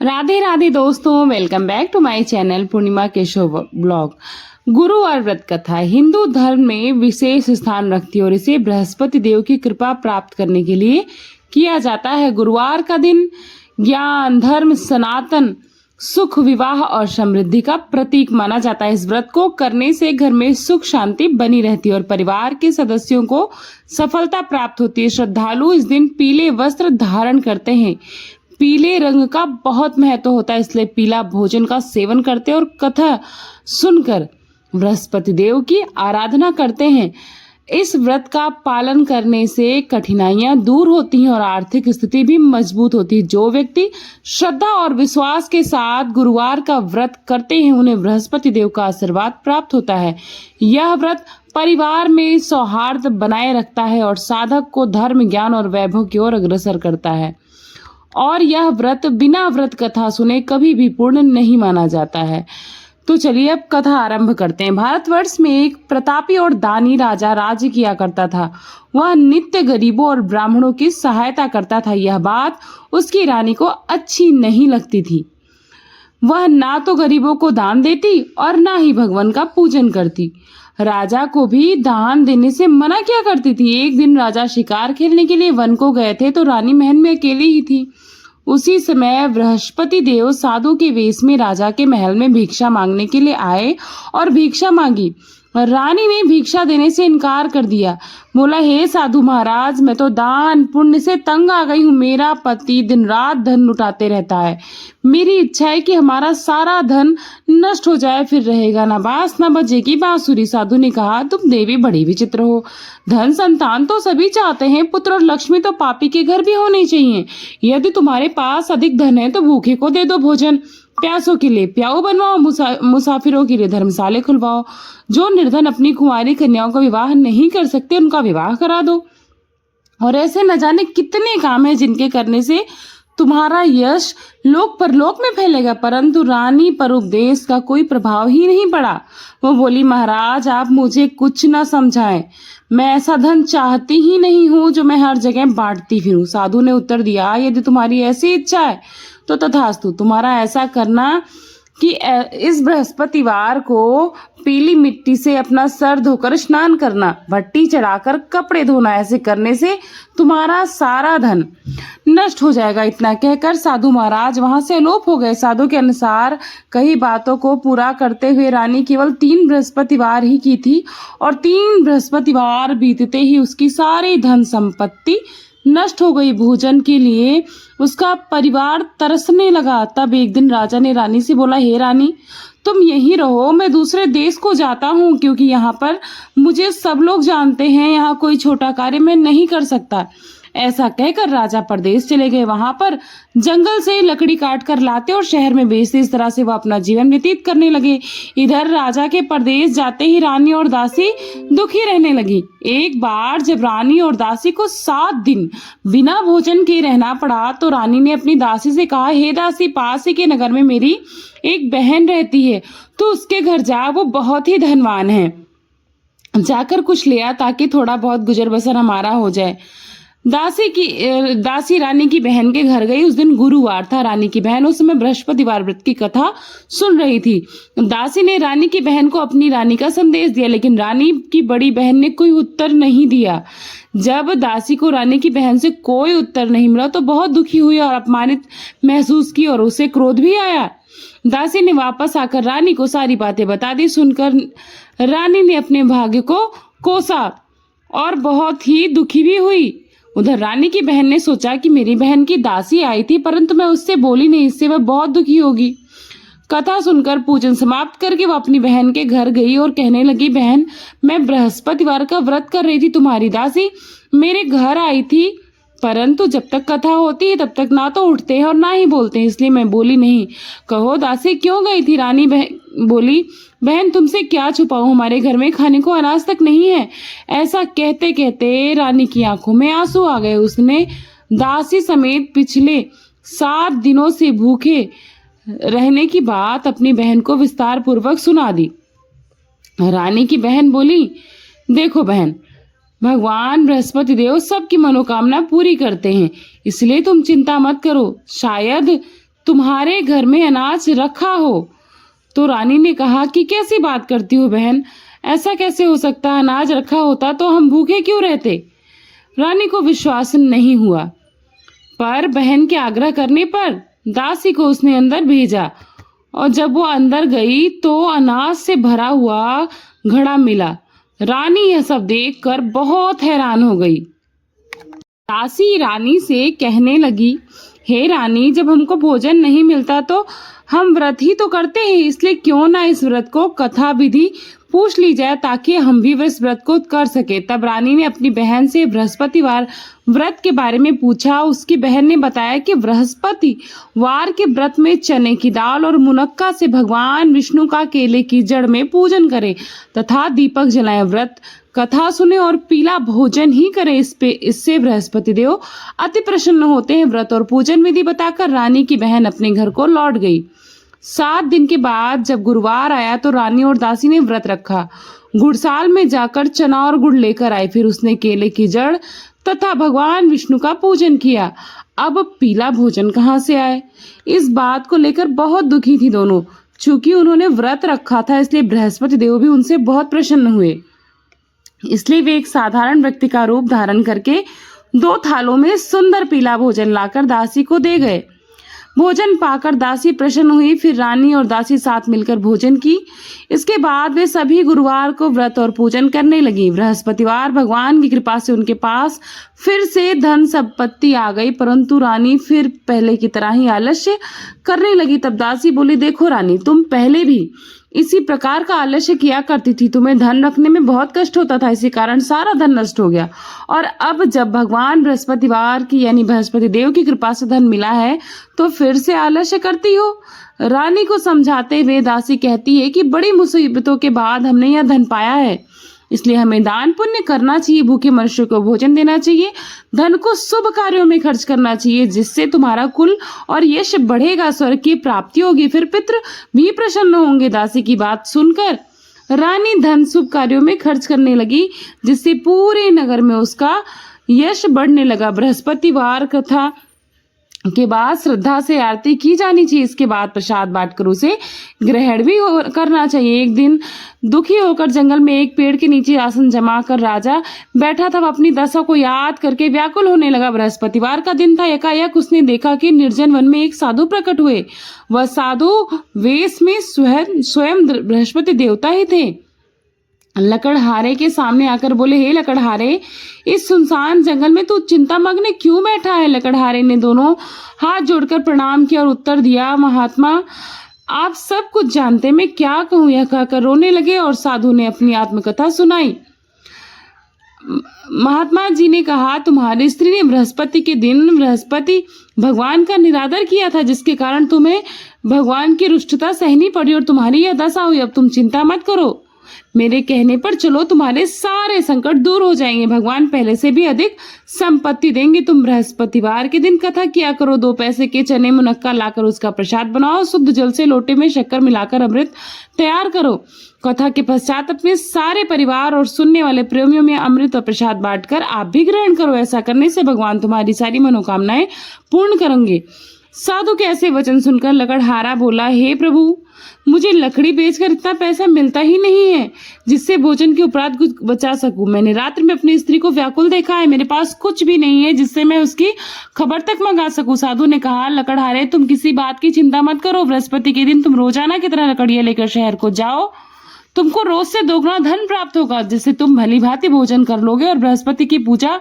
राधे राधे दोस्तों, welcome back to my channel Purnima Keshav blog. गुरुवार व्रत कथा हिंदू धर्म में विशेष स्थान रखती है और इसे बृहस्पति देव की कृपा प्राप्त करने के लिए किया जाता है। गुरुवार का दिन ज्ञान, धर्म, सनातन, सुख, विवाह और समृद्धि का प्रतीक माना जाता है। इस व्रत को करने से घर में सुख शांति बनी रहती है और परिवार के सदस्यों को सफलता प्राप्त होती है। श्रद्धालु इस दिन पीले वस्त्र धारण करते हैं। पीले रंग का बहुत महत्व होता है, इसलिए पीला भोजन का सेवन करते हैं और कथा सुनकर बृहस्पति देव की आराधना करते हैं। इस व्रत का पालन करने से कठिनाइयां दूर होती हैं और आर्थिक स्थिति भी मजबूत होती है। जो व्यक्ति श्रद्धा और विश्वास के साथ गुरुवार का व्रत करते हैं उन्हें बृहस्पति देव का आशीर्वाद प्राप्त होता है। यह व्रत परिवार में सौहार्द बनाए रखता है और साधक को धर्म, ज्ञान और वैभव की ओर अग्रसर करता है। और यह व्रत बिना व्रत कथा सुने कभी भी पूर्ण नहीं माना जाता है। तो चलिए अब कथा आरंभ करते हैं। भारतवर्ष में एक प्रतापी और दानी राजा राज्य किया करता था। वह नित्य गरीबों और ब्राह्मणों की सहायता करता था। यह बात उसकी रानी को अच्छी नहीं लगती थी। वह ना तो गरीबों को दान देती और ना ही भगवान का पूजन करती। राजा को भी दान देने से मना किया करती थी। एक दिन राजा शिकार खेलने के लिए वन को गए थे तो रानी महल में अकेली ही थी। उसी समय बृहस्पति देव साधु के वेश में राजा के महल में भिक्षा मांगने के लिए आए और भिक्षा मांगी। रानी ने भिक्षा देने से इनकार कर दिया। बोला, हे साधु महाराज, मैं तो दान पुण्य से तंग आ गई हूँ। मेरा पति दिन रात धन लुटाते रहता है। मेरी इच्छा है कि हमारा सारा धन नष्ट हो जाए, फिर रहेगा ना बांस ना बजेगी बांसुरी। साधु ने कहा, तुम देवी बड़ी विचित्र हो। धन संतान तो सभी चाहते हैं, पुत्र और लक्ष्मी तो पापी के घर भी होने चाहिए। यदि तुम्हारे पास अधिक धन है तो भूखे को दे दो भोजन, प्यासों के लिए प्याऊ बनवाओ, मुसाफिरों के लिए धर्मशाले खुलवाओ। जो निर्धन अपनी कुंवारी कन्याओं का विवाह नहीं कर सकते उनका विवाह करा दो। और ऐसे न जाने कितने काम हैं जिनके करने से तुम्हारा यश लोक परलोक में फैलेगा। परंतु रानी पर उपदेश का कोई प्रभाव ही नहीं पड़ा। वो बोली, महाराज आप मुझे कुछ न समझाएं। मैं ऐसा धन चाहती ही नहीं हूँ जो मैं हर जगह बांटती फिरूं। साधु ने उत्तर दिया, यदि तुम्हारी ऐसी इच्छा है तो तथास्तु। तुम्हारा ऐसा करना कि इस बृहस्पतिवार को पीली मिट्टी से अपना सर धोकर स्नान करना, भट्टी चढ़ाकर कपड़े धोना। ऐसे करने से तुम्हारा सारा धन नष्ट हो जाएगा। इतना कहकर साधु महाराज वहां से अलोप हो गए। साधु के अनुसार कई बातों को पूरा करते हुए रानी केवल 3 बृहस्पतिवार ही की थी और 3 बृहस्पतिवार बीतते ही उसकी सारी धन संपत्ति नष्ट हो गई। भोजन के लिए उसका परिवार तरसने लगा। तब एक दिन राजा ने रानी से बोला, हे रानी, तुम यहीं रहो, मैं दूसरे देश को जाता हूँ, क्योंकि यहाँ पर मुझे सब लोग जानते हैं। यहाँ कोई छोटा कार्य मैं नहीं कर सकता। ऐसा कहकर राजा परदेश चले गए। वहां पर जंगल से लकड़ी काट कर लाते और शहर में बेचते। इस तरह से वह अपना जीवन व्यतीत करने लगे। इधर राजा के परदेश जाते ही रानी और दासी दुखी रहने लगी। एक बार जब रानी और दासी को 7 दिन बिना भोजन के रहना पड़ा तो रानी ने अपनी दासी से कहा, हे दासी, पास ही के नगर में मेरी एक बहन रहती है, तो उसके घर जा, वो बहुत ही धनवान है। जाकर कुछ ले आ ताकि थोड़ा बहुत गुजर बसर हमारा हो जाए। दासी रानी की बहन के घर गई। उस दिन गुरुवार था। रानी की बहन उस समय बृहस्पतिवार व्रत की कथा सुन रही थी। दासी ने रानी की बहन को अपनी रानी का संदेश दिया, लेकिन रानी की बड़ी बहन ने कोई उत्तर नहीं दिया। जब दासी को रानी की बहन से कोई उत्तर नहीं मिला तो बहुत दुखी हुई और अपमानित महसूस की और उसे क्रोध भी आया। दासी ने वापस आकर रानी को सारी बातें बता दी। सुनकर रानी ने अपने भाग्य को कोसा और बहुत ही दुखी भी हुई। उधर रानी की बहन ने सोचा कि मेरी बहन की दासी आई थी, परंतु मैं उससे बोली नहीं, इससे वह बहुत दुखी होगी। कथा सुनकर पूजन समाप्त करके वह अपनी बहन के घर गई और कहने लगी, बहन, मैं बृहस्पतिवार का व्रत कर रही थी। तुम्हारी दासी मेरे घर आई थी, परंतु जब तक कथा होती है तब तक ना तो उठते हैं और ना ही बोलते हैं, इसलिए मैं बोली नहीं। कहो दासी क्यों गई थी? रानी बोली, बहन, तुमसे क्या छुपाऊं, हमारे घर में खाने को अनाज तक नहीं है। ऐसा कहते कहते रानी की आंखों में आंसू आ गए। उसने दासी समेत पिछले 7 दिनों से भूखे रहने की बात अपनी बहन को विस्तार पूर्वक सुना दी। रानी की बहन बोली, देखो बहन, भगवान बृहस्पति देव सबकी मनोकामना पूरी करते हैं, इसलिए तुम चिंता मत करो। शायद तुम्हारे घर में अनाज रखा हो। तो रानी ने कहा कि कैसी बात करती हो बहन, ऐसा कैसे हो सकता, अनाज रखा होता तो हम भूखे क्यों रहते। रानी को विश्वास नहीं हुआ, पर बहन के आग्रह करने पर दासी को उसने अंदर भेजा और जब वो अंदर गई तो अनाज से भरा हुआ घड़ा मिला। रानी यह सब देखकर बहुत हैरान हो गई। दासी रानी से कहने लगी, हे रानी, जब हमको भोजन नहीं मिलता तो हम व्रत ही तो करते हैं, इसलिए क्यों ना इस व्रत को कथा विधि पूछ ली जाए ताकि हम भी इस व्रत को कर सके। तब रानी ने अपनी बहन से बृहस्पतिवार व्रत के बारे में पूछा। उसकी बहन ने बताया कि बृहस्पतिवार के व्रत में चने की दाल और मुनक्का से भगवान विष्णु का केले की जड़ में पूजन करें तथा दीपक जलाएं, व्रत कथा सुने और पीला भोजन ही करें। इससे बृहस्पति देव अति प्रसन्न होते हैं। व्रत और पूजन विधि बताकर रानी की बहन अपने घर को लौट गई। 7 दिन के बाद जब गुरुवार आया तो रानी और दासी ने व्रत रखा। गुड़साल में जाकर चना और गुड़ लेकर आई। फिर उसने केले की जड़ तथा भगवान विष्णु का पूजन किया। अब पीला भोजन कहाँ से आए, इस बात को लेकर बहुत दुखी थी दोनों। चूंकि उन्होंने व्रत रखा था इसलिए बृहस्पति देव भी उनसे बहुत प्रसन्न हुए। इसलिए वे एक साधारण व्यक्ति का रूप धारण करके 2 थालों में सुंदर पीला भोजन लाकर दासी को दे गए। भोजन पाकर दासी प्रसन्न हुई। फिर रानी और दासी साथ मिलकर भोजन की। इसके बाद वे सभी गुरुवार को व्रत और पूजन करने लगी। बृहस्पतिवार भगवान की कृपा से उनके पास फिर से धन संपत्ति आ गई, परंतु रानी फिर पहले की तरह ही आलस्य करने लगी। तब दासी बोली, देखो रानी, तुम पहले भी इसी प्रकार का आलस्य किया करती थी। तुम्हें धन रखने में बहुत कष्ट होता था, इसी कारण सारा धन नष्ट हो गया। और अब जब भगवान बृहस्पतिवार की यानी बृहस्पति देव की कृपा से धन मिला है तो फिर से आलस्य करती हो। रानी को समझाते हुए दासी कहती है कि बड़ी मुसीबतों के बाद हमने यह धन पाया है, इसलिए हमें दान पुण्य करना चाहिए, भूखे मनुष्य को भोजन देना चाहिए, धन को शुभ कार्यों में खर्च करना चाहिए, जिससे तुम्हारा कुल और यश बढ़ेगा, स्वर्ग की प्राप्ति होगी, फिर पितृ भी प्रसन्न होंगे। दासी की बात सुनकर रानी धन शुभ कार्यों में खर्च करने लगी, जिससे पूरे नगर में उसका यश बढ़ने लगा। बृहस्पतिवार कथा के बाद श्रद्धा से आरती की जानी चाहिए। इसके बाद प्रसाद बांटकर उसे ग्रहण भी करना चाहिए। एक दिन दुखी होकर जंगल में एक पेड़ के नीचे आसन जमा कर राजा बैठा था। वह अपनी दशा को याद करके व्याकुल होने लगा। बृहस्पतिवार का दिन था। एकाएक उसने देखा कि निर्जन वन में एक साधु प्रकट हुए। वह साधु वेश में स्वयं बृहस्पति देवता ही थे। लकड़हारे के सामने आकर बोले, हे लकड़हारे, इस सुनसान जंगल में तू चिंतामग्न क्यों बैठा है। लकड़हारे ने दोनों हाथ जोड़कर प्रणाम किया और उत्तर दिया, महात्मा, आप सब कुछ जानते, मैं क्या कहूँ। यह कहकर रोने लगे और साधु ने अपनी आत्मकथा सुनाई। महात्मा जी ने कहा, तुम्हारी स्त्री ने बृहस्पति के दिन बृहस्पति भगवान का निरादर किया था, जिसके कारण तुम्हें भगवान की रुष्टता सहनी पड़ी और तुम्हारी यह दशा हुई। अब तुम चिंता मत करो, मेरे कहने पर चलो, तुम्हारे सारे संकट दूर हो जाएंगे। भगवान पहले से भी अधिक संपत्ति देंगे। तुम बृहस्पतिवार के दिन कथा किया करो। 2 पैसे के चने मुनक्का लाकर उसका प्रसाद बनाओ। शुद्ध जल से लोटे में शक्कर मिलाकर अमृत तैयार करो। कथा के पश्चात अपने सारे परिवार और सुनने वाले प्रेमियों में अमृत और प्रसाद बांटकर आप भी ग्रहण करो। ऐसा करने से भगवान तुम्हारी सारी मनोकामनाएं पूर्ण करेंगे। साधु के ऐसे वचन सुनकर लकड़हारा बोला, हे प्रभु, मुझे लकड़ी बेचकर इतना पैसा मिलता ही नहीं है जिससे भोजन के उपरांत कुछ बचा सकूं। मैंने रात्रि में अपनी स्त्री को व्याकुल देखा है। मेरे पास कुछ भी नहीं है जिससे मैं उसकी खबर तक मंगा सकूं। साधु ने कहा, लकड़हारे, तुम किसी बात की चिंता मत करो। बृहस्पति के दिन तुम रोजाना की तरह लकड़ियां लेकर शहर को जाओ। तुमको रोज से 2 गुना धन प्राप्त होगा, जिससे तुम भली भांति भोजन कर लोगे और बृहस्पति की पूजा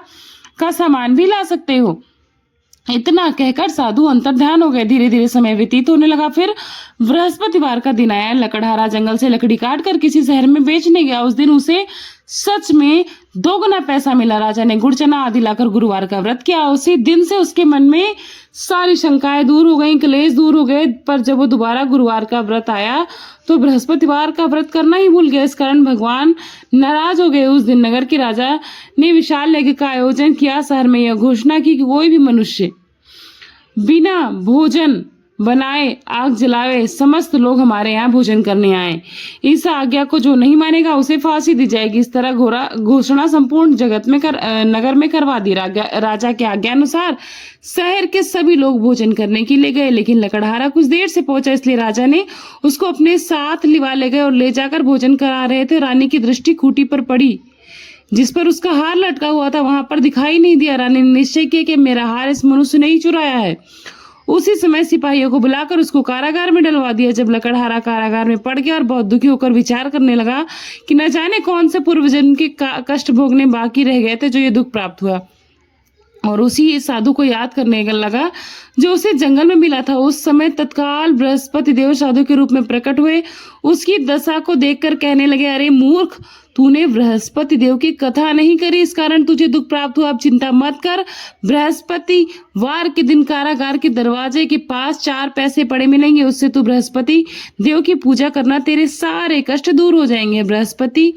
का सामान भी ला सकते हो। इतना कहकर साधु अंतर्ध्यान हो गए। धीरे धीरे समय व्यतीत होने लगा। फिर बृहस्पतिवार का दिन आया। लकड़हारा जंगल से लकड़ी काट कर किसी शहर में बेचने गया। उस दिन उसे सच में 2 गुना पैसा मिला। राजा ने गुड़ चना आदि लाकर गुरुवार का व्रत किया। उसी दिन से उसके मन में सारी शंकाएं दूर हो गईं, क्लेश दूर हो गए। पर जब वो दोबारा गुरुवार का व्रत आया तो बृहस्पतिवार का व्रत करना ही भूल गया। इस कारण भगवान नाराज हो गए। उस दिन नगर के राजा ने विशाल यज्ञ का आयोजन किया। शहर में यह घोषणा की कि कोई भी मनुष्य बिना भोजन बनाए, आग जलावे, समस्त लोग हमारे यहाँ भोजन करने आए। इस आज्ञा को जो नहीं मानेगा उसे फांसी दी जाएगी। इस तरह घोषणा संपूर्ण जगत में नगर में करवा दी। राजा के आज्ञा अनुसार शहर के सभी लोग भोजन करने के लिए गए, लेकिन लकड़हारा कुछ देर से पहुंचा, इसलिए राजा ने उसको अपने साथ लिवा ले गए और ले जाकर भोजन करा रहे थे। रानी की दृष्टि खूंटी पर पड़ी जिस पर उसका हार लटका हुआ था, वहां पर दिखाई नहीं दिया। रानी ने निश्चय किया कि मेरा हार इस मनुष्य ने ही चुराया है। उसी समय सिपाहियों को बुलाकर उसको कारागार में डलवा दिया। जब लकड़हारा कारागार में पड़ गया और बहुत दुखी होकर विचार करने लगा कि न जाने कौन से पूर्व जन्म के कष्ट भोगने बाकी रह गए थे जो ये दुख प्राप्त हुआ, और उसी साधु को याद करने लगा जो उसे जंगल में मिला था। उस समय तत्काल बृहस्पति देव साधु के रूप में प्रकट हुए। उसकी दशा को देखकर कहने लगे, अरे मूर्ख, तूने बृहस्पति देव की कथा नहीं करी, इस कारण तुझे दुख प्राप्त हुआ। अब चिंता मत कर, बृहस्पति वार के दिन कारागार के दरवाजे के पास 4 पैसे पड़े मिलेंगे, उससे तू बृहस्पति देव की पूजा करना, तेरे सारे कष्ट दूर हो जाएंगे। बृहस्पति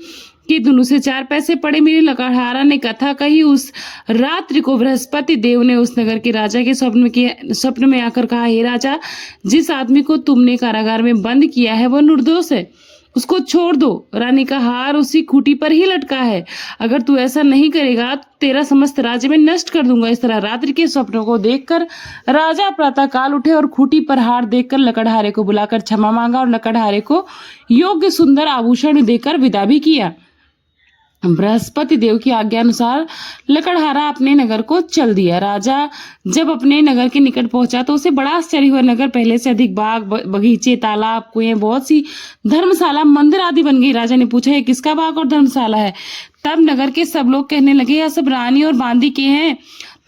कि दोनों से 4 पैसे पड़े मिले। लकड़हारा ने कथा कही। उस रात्रि को बृहस्पति देव ने उस नगर के राजा के स्वप्न में आकर कहा, हे राजा, जिस आदमी को तुमने कारागार में बंद किया है वह निर्दोष है, उसको छोड़ दो। रानी का हार उसी खूंटी पर ही लटका है। अगर तू ऐसा नहीं करेगा तो तेरा समस्त राज्य में नष्ट कर दूंगा। इस तरह रात्रि के स्वप्नों को देखकर राजा प्रातःकाल उठे और खूंटी पर हार देखकर लकड़हारे को बुलाकर क्षमा मांगा और लकड़हारे को योग्य सुंदर आभूषण देकर विदा भी किया। बृहस्पति देव की आज्ञा अनुसार लकड़हारा अपने नगर को चल दिया। राजा जब अपने नगर के निकट पहुंचा तो उसे बड़ा आश्चर्य हुआ। नगर पहले से अधिक बाग, बगीचे, तालाब, कुएं, बहुत सी धर्मशाला, मंदिर आदि बन गई। राजा ने पूछा, ये किसका बाग और धर्मशाला है? तब नगर के सब लोग कहने लगे, यह सब रानी और बांदी के हैं।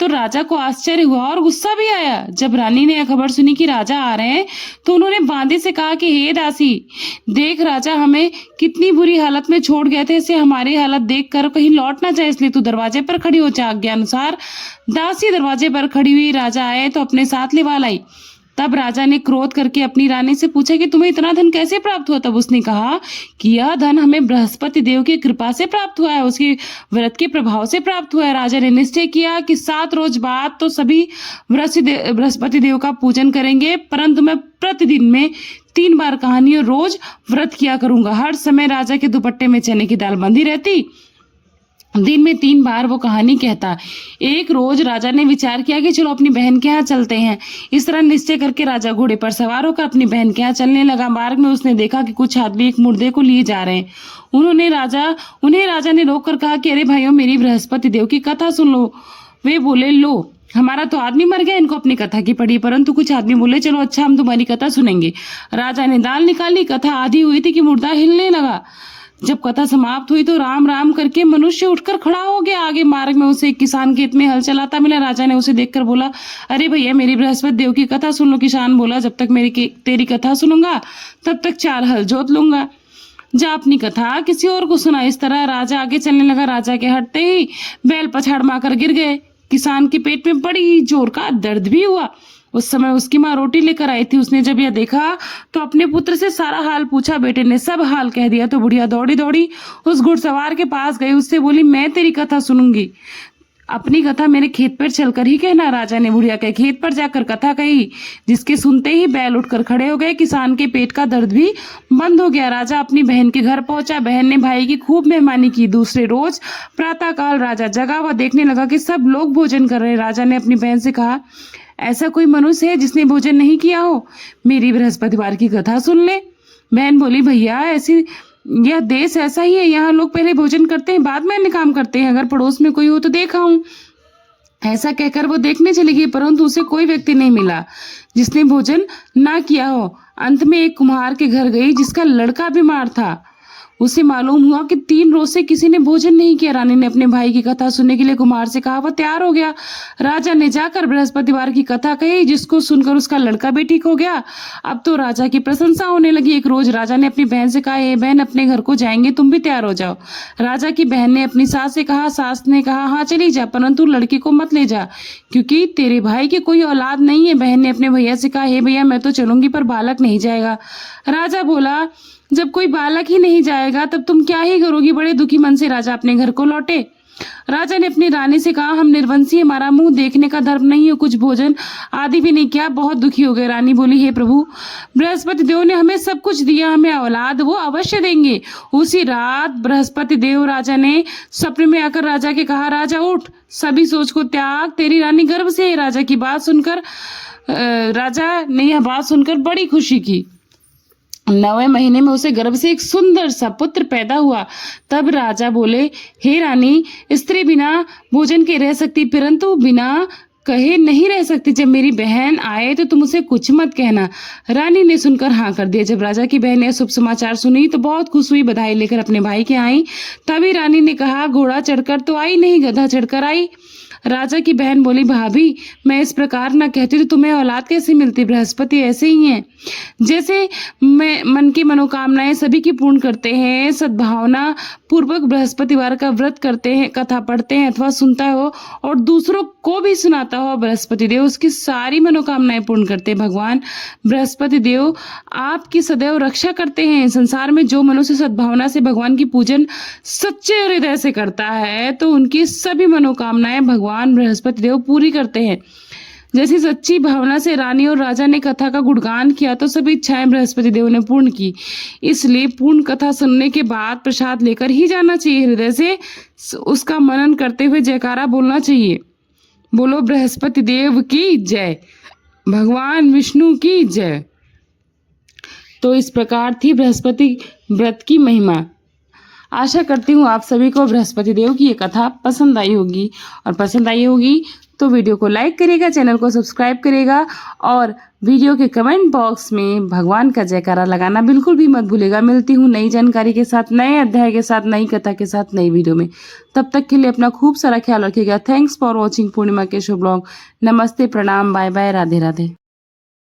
तो राजा को आश्चर्य हुआ और गुस्सा भी आया। जब रानी ने यह खबर सुनी कि राजा आ रहे हैं तो उन्होंने बांदी से कहा कि हे दासी, देख राजा हमें कितनी बुरी हालत में छोड़ गए थे, इसे हमारी हालत देख कर कहीं लौट ना जाए, इसलिए तू दरवाजे पर खड़ी हो जा। आज्ञा अनुसार दासी दरवाजे पर खड़ी हुई। राजा आए तो अपने साथ लिवा लाई। तब राजा ने क्रोध करके अपनी रानी से पूछा कि तुम्हें इतना धन कैसे प्राप्त हुआ? तब उसने कहा कि यह धन हमें बृहस्पति देव की कृपा से प्राप्त हुआ है, उसके व्रत के प्रभाव से प्राप्त हुआ है। राजा ने निश्चय किया कि 7 रोज बाद तो सभी बृहस्पति देव का पूजन करेंगे, परंतु मैं प्रतिदिन में 3 बार कहानी और रोज व्रत किया करूंगा। हर समय राजा के दुपट्टे में चने की दाल बंधी रहती। दिन में 3 बार वो कहानी कहता। एक रोज राजा ने विचार किया कि चलो अपनी बहन के यहाँ चलते हैं। इस तरह निश्चय करके राजा घोड़े पर सवार होकर अपनी बहन के यहाँ चलने लगा। मार्ग में उसने देखा कि कुछ आदमी एक मुर्दे को लिए जा रहे हैं। उन्हें राजा ने रोककर कहा कि अरे भाइयों, मेरी बृहस्पति देव की कथा सुन लो। वे बोले, लो, हमारा तो आदमी मर गया, इनको अपनी कथा की पड़ी। परंतु कुछ आदमी बोले, चलो अच्छा, हम तुम्हारी कथा सुनेंगे। राजा ने दाल निकाली। कथा आधी हुई थी कि मुर्दा हिलने लगा। जब कथा समाप्त हुई तो राम राम करके मनुष्य उठकर खड़ा हो गया। आगे मार्ग में उसे एक किसान खेत में हल चलाता मिला। राजा ने उसे देखकर बोला, अरे भैया, मेरी बृहस्पति देव की कथा सुन लो। किसान बोला, जब तक तेरी कथा सुनूंगा तब तक 4 हल जोत लूंगा। जा अपनी कथा किसी और को सुना। इस तरह राजा आगे चलने लगा। राजा के हटते ही बैल पछाड़ मारकर गिर गए। किसान के पेट में बड़ी जोर का दर्द भी हुआ। उस समय उसकी माँ रोटी लेकर आई थी। उसने जब यह देखा तो अपने पुत्र से सारा हाल पूछा। बेटे ने सब हाल कह दिया तो बुढ़िया दौड़ी दौड़ी उस घुड़सवार के पास गई। उससे बोली, मैं तेरी कथा सुनूंगी, अपनी कथा मेरे खेत पर चलकर ही कहना। राजा ने बुढ़िया के खेत पर जाकर कथा कही, जिसके सुनते ही बैल उठकर खड़े हो गए। किसान के पेट का दर्द भी बंद हो गया। राजा अपनी बहन के घर पहुंचा। बहन ने भाई की खूब मेहमानी की। दूसरे रोज प्रातःकाल राजा जगा व देखने लगा कि सब लोग भोजन कर रहे। राजा ने अपनी बहन से कहा, ऐसा कोई मनुष्य है जिसने भोजन नहीं किया हो? मेरी बृहस्पतिवार की कथा सुन ले। बहन बोली, भैया, यह देश ऐसा ही है, यहाँ लोग पहले भोजन करते हैं, बाद में अन्य काम करते हैं। अगर पड़ोस में कोई हो तो देखा हूं। ऐसा कहकर वो देखने चली गई, परंतु उसे कोई व्यक्ति नहीं मिला जिसने भोजन ना किया हो। अंत में एक कुम्हार के घर गई जिसका लड़का बीमार था। उसे मालूम हुआ कि 3 रोज से किसी ने भोजन नहीं किया। रानी ने अपने भाई की कथा सुनने के लिए कुम्हार से कहा। वह तैयार हो गया। राजा ने जाकर बृहस्पतिवार की कथा कही, जिसको सुनकर उसका लड़का भी ठीक हो गया। अब तो राजा की प्रशंसा होने लगी। एक रोज राजा ने अपनी बहन से कहा, हे बहन, अपने घर को जाएंगे, तुम भी तैयार हो जाओ। राजा की बहन ने अपनी सास से कहा। सास ने कहा, हाँ चली जा, परंतु लड़की को मत ले जा, क्योंकि तेरे भाई की कोई औलाद नहीं है। बहन ने अपने भैया से कहा, हे भैया, मैं तो चलूंगी, पर बालक नहीं जाएगा। राजा बोला, जब कोई बालक ही नहीं जाएगा तब तुम क्या ही करोगी? बड़े दुखी मन से राजा अपने घर को लौटे। राजा ने अपनी रानी से कहा, हम निर्वंशी, हमारा मुंह देखने का धर्म नहीं है, कुछ भोजन आदि भी नहीं किया, बहुत दुखी हो गए। रानी बोली, हे प्रभु, बृहस्पति देव ने हमें सब कुछ दिया, हमें औलाद वो अवश्य देंगे। उसी रात बृहस्पति देव राजा ने सपने में आकर राजा के कहा, राजा उठ, सभी सोच को त्याग, तेरी रानी गर्भ से है। राजा की बात सुनकर राजा ने यह बात सुनकर बड़ी खुशी की। 9वें महीने में उसे गर्भ से एक सुंदर सा पुत्र पैदा हुआ। तब राजा बोले, हे रानी, स्त्री बिना भोजन के रह सकती, परंतु बिना कहे नहीं रह सकती। जब मेरी बहन आए तो तुम उसे कुछ मत कहना। रानी ने सुनकर हाँ कर दिया। जब राजा की बहन ने शुभ समाचार सुनी तो बहुत खुश हुई, बधाई लेकर अपने भाई के आई। तभी रानी ने कहा, घोड़ा चढ़कर तो आई नहीं, गधा चढ़कर आई। राजा की बहन बोली, भाभी, मैं इस प्रकार न कहती तो तुम्हें औलाद कैसे मिलती? बृहस्पति ऐसे ही हैं, जैसे मैं मन की मनोकामनाएं सभी की पूर्ण करते हैं। सद्भावना पूर्वक बृहस्पतिवार का व्रत करते हैं, कथा पढ़ते हैं अथवा सुनता हो और दूसरों को भी सुनाता हो, बृहस्पति देव उसकी सारी मनोकामनाएं पूर्ण करते हैं। भगवान बृहस्पति देव आपकी सदैव रक्षा करते हैं। संसार में जो मनुष्य सद्भावना से भगवान की पूजन सच्चे हृदय से करता है तो उनकी सभी मनोकामनाएं भगवान बृहस्पति देव पूरी करते हैं। जैसी सच्ची भावना से रानी और राजा ने कथा का गुणगान किया तो सभी इच्छाएं बृहस्पति देव ने पूर्ण की। इसलिए पूर्ण कथा सुनने के बाद प्रसाद लेकर ही जाना चाहिए। हृदय से उसका मनन करते हुए जयकारा बोलना चाहिए। बोलो बृहस्पति देव की जय, भगवान विष्णु की जय। तो इस प्रकार थी बृहस्पति व्रत की महिमा। आशा करती हूँ आप सभी को बृहस्पति देव की ये कथा पसंद आई होगी, और पसंद आई होगी तो वीडियो को लाइक करिएगा, चैनल को सब्सक्राइब करिएगा और वीडियो के कमेंट बॉक्स में भगवान का जयकारा लगाना बिल्कुल भी मत भूलिएगा। मिलती हूँ नई जानकारी के साथ, नए अध्याय के साथ, नई कथा के साथ, नई वीडियो में। तब तक के लिए अपना खूब सारा ख्याल रखिएगा। Thanks for watching Purnima Keshav blog. नमस्ते, प्रणाम, बाय बाय, राधे राधे।